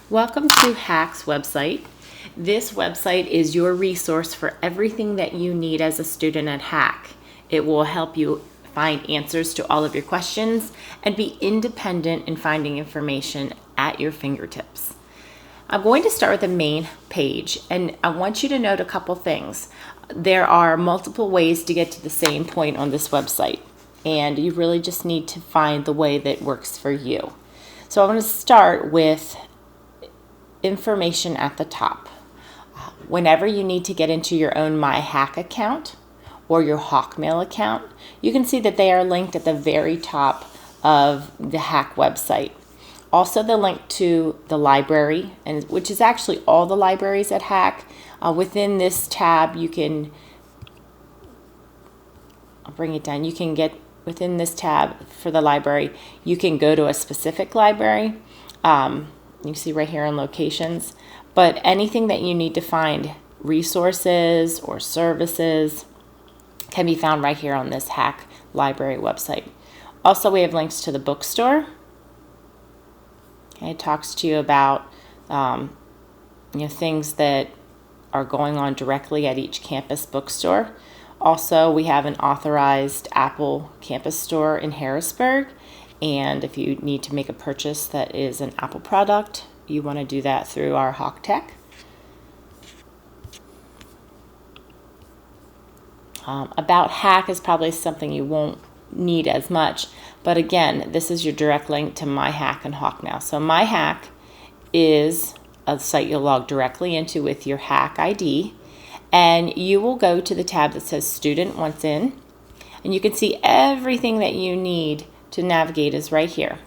Welcome to HACC's website. This website is your resource for everything that you need as a student at HACC. It will help you find answers to all of your questions and be independent in finding information at your fingertips. I'm going to start with the main page, and I want you to note a couple things. There are multiple ways to get to the same point on this website, and you really just need to find the way that works for you. So I'm going to start with information at the top. Whenever you need to get into your own HACC account or your Hawkmail account, you can see that they are linked at the very top of the HACC website. Also, the link to the library, and which is actually all the libraries at HACC. Within this tab, you can, I'll bring it down, you can get within this tab for the library, you can go to a specific library. You see right here in locations, but anything that you need to find, resources or services, can be found right here on this HACC library website. Also, we have links to the bookstore. Okay, it talks to you about things that are going on directly at each campus bookstore. Also, we have an authorized Apple campus store in Harrisburg. And if you need to make a purchase that is an Apple product, you want to do that through our HACC. About HACC is probably something you won't need as much, but again, this is your direct link to HACC and Hawkmail. So HACC is a site you'll log directly into with your HACC ID, and you will go to the tab that says Student Once In, and you can see everything that you need to navigate is right here.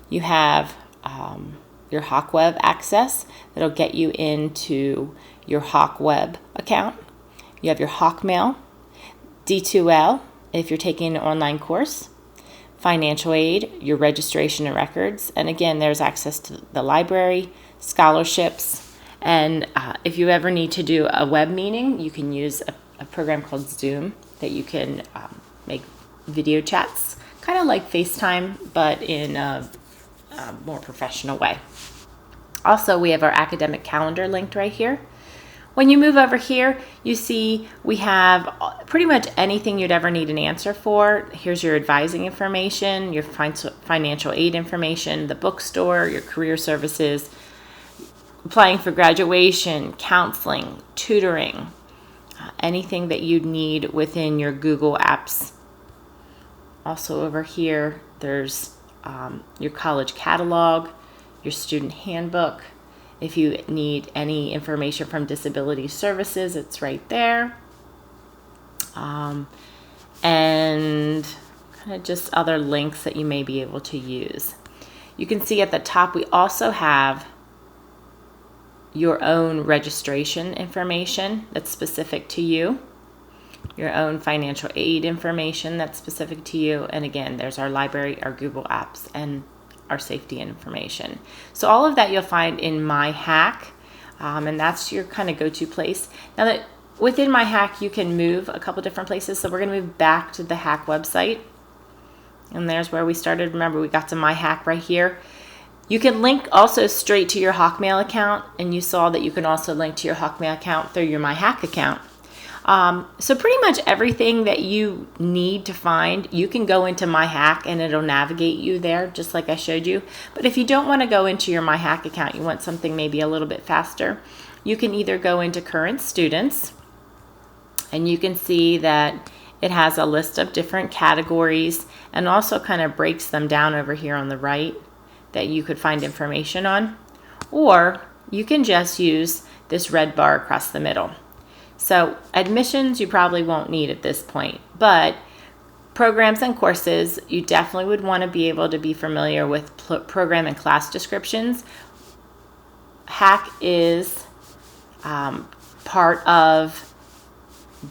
You have your HACC Web access that'll get you into your HACC Web account. You have your Hawkmail, D2L if you're taking an online course, financial aid, your registration and records, and again, there's access to the library, scholarships, and if you ever need to do a web meeting, you can use a program called Zoom that you can make video chats, kind of like FaceTime, but in a more professional way. Also, we have our academic calendar linked right here. When you move over here, you see we have pretty much anything you'd ever need an answer for. Here's your advising information, your financial aid information, the bookstore, your career services, applying for graduation, counseling, tutoring, anything that you'd need within your Google Apps. Also over here, there's your college catalog, your student handbook. If you need any information from Disability Services, it's right there. And kind of just other links that you may be able to use. You can see at the top we also have your own registration information that's specific to you, your own financial aid information that's specific to you, and again, there's our library, our Google Apps, and our safety information. So all of that you'll find in HACC, and that's your kind of go-to place. Now that within HACC you can move a couple different places, so we're going to move back to the HACC website, and there's where we started. Remember, we got to HACC right here. You can link also straight to your Hawkmail account, and you saw that you can also link to your Hawkmail account through your HACC account. So pretty much everything that you need to find, you can go into HACC and it'll navigate you there, just like I showed you. But if you don't want to go into your HACC account, you want something maybe a little bit faster, you can either go into current students, and you can see that it has a list of different categories and also kind of breaks them down over here on the right that you could find information on. Or you can just use this red bar across the middle. So admissions you probably won't need at this point, but programs and courses, you definitely would want to be able to be familiar with program and class descriptions. HACC is part of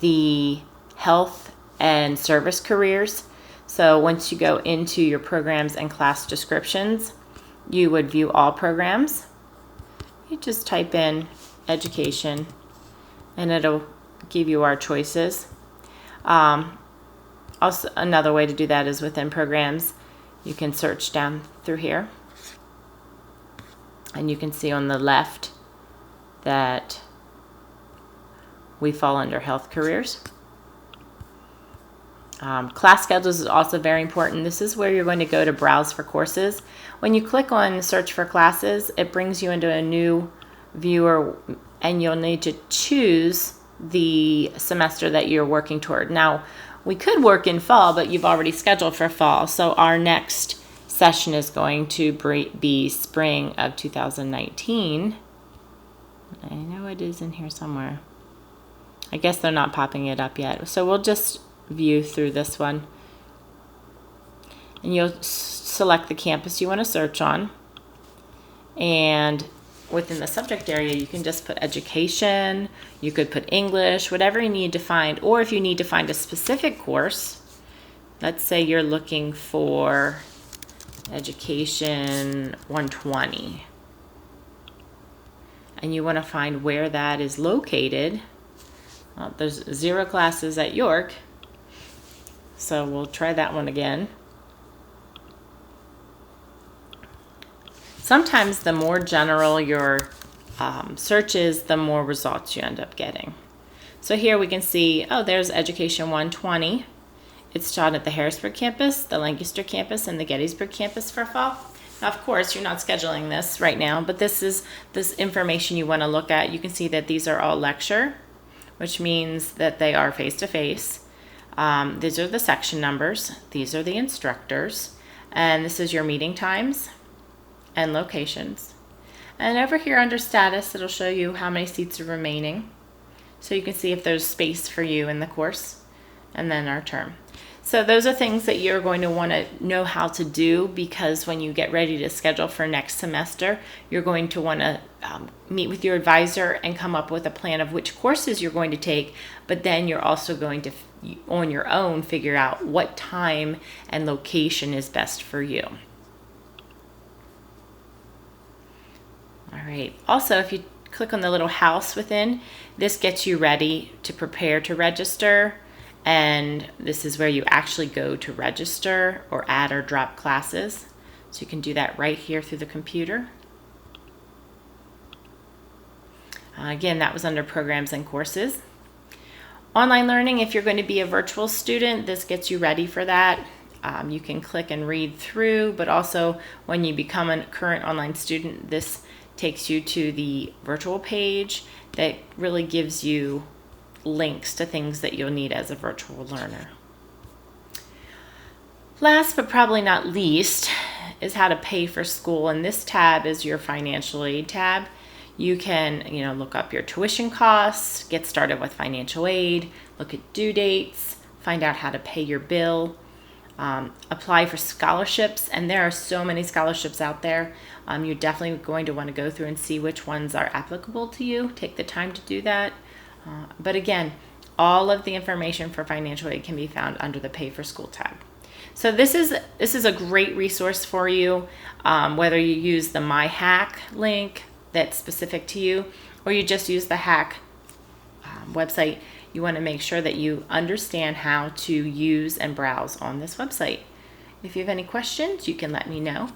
the health and service careers. So once you go into your programs and class descriptions, you would view all programs. You just type in education, and it'll give you our choices. Also, another way to do that is within programs. You can search down through here. And you can see on the left that we fall under health careers. Class schedules is also very important. This is where you're going to go to browse for courses. When you click on search for classes, it brings you into a new viewer, and you'll need to choose the semester that you're working toward. Now, we could work in fall, but you've already scheduled for fall. So our next session is going to be spring of 2019. I know it is in here somewhere. I guess they're not popping it up yet. So we'll just view through this one. And you'll select the campus you want to search on. And within the subject area, you can just put education. You could put English, whatever you need to find. Or if you need to find a specific course, let's say you're looking for Education 120. And you want to find where that is located. Well, there's 0 classes at York. So we'll try that one again. Sometimes the more general your search is, the more results you end up getting. So here we can see, oh, there's Education 120. It's taught at the Harrisburg campus, the Lancaster campus, and the Gettysburg campus for fall. Now, of course, you're not scheduling this right now, but this is this information you want to look at. You can see that these are all lecture, which means that they are face-to-face. These are the section numbers. These are the instructors. And this is your meeting times and locations. And over here under status, it'll show you how many seats are remaining. So you can see if there's space for you in the course, and then our term. So those are things that you're going to want to know how to do, because when you get ready to schedule for next semester, you're going to want to meet with your advisor and come up with a plan of which courses you're going to take, but then you're also going to, on your own, figure out what time and location is best for you. All right. Also, if you click on the little house within, this gets you ready to prepare to register. And this is where you actually go to register or add or drop classes. So you can do that right here through the computer. Again, that was under programs and courses. Online learning, if you're going to be a virtual student, this gets you ready for that. You can click and read through, but also when you become a current online student, this takes you to the virtual page that really gives you links to things that you'll need as a virtual learner. Last but probably not least is how to pay for school, and this tab is your financial aid tab. You can, look up your tuition costs, get started with financial aid, look at due dates, find out how to pay your bill, apply for scholarships, and there are so many scholarships out there. You're definitely going to want to go through and see which ones are applicable to you. Take the time to do that. But again, all of the information for financial aid can be found under the Pay for School tab. So this is a great resource for you, whether you use the My HACC link that's specific to you, or you just use the HACC website. You want to make sure that you understand how to use and browse on this website. If you have any questions, you can let me know.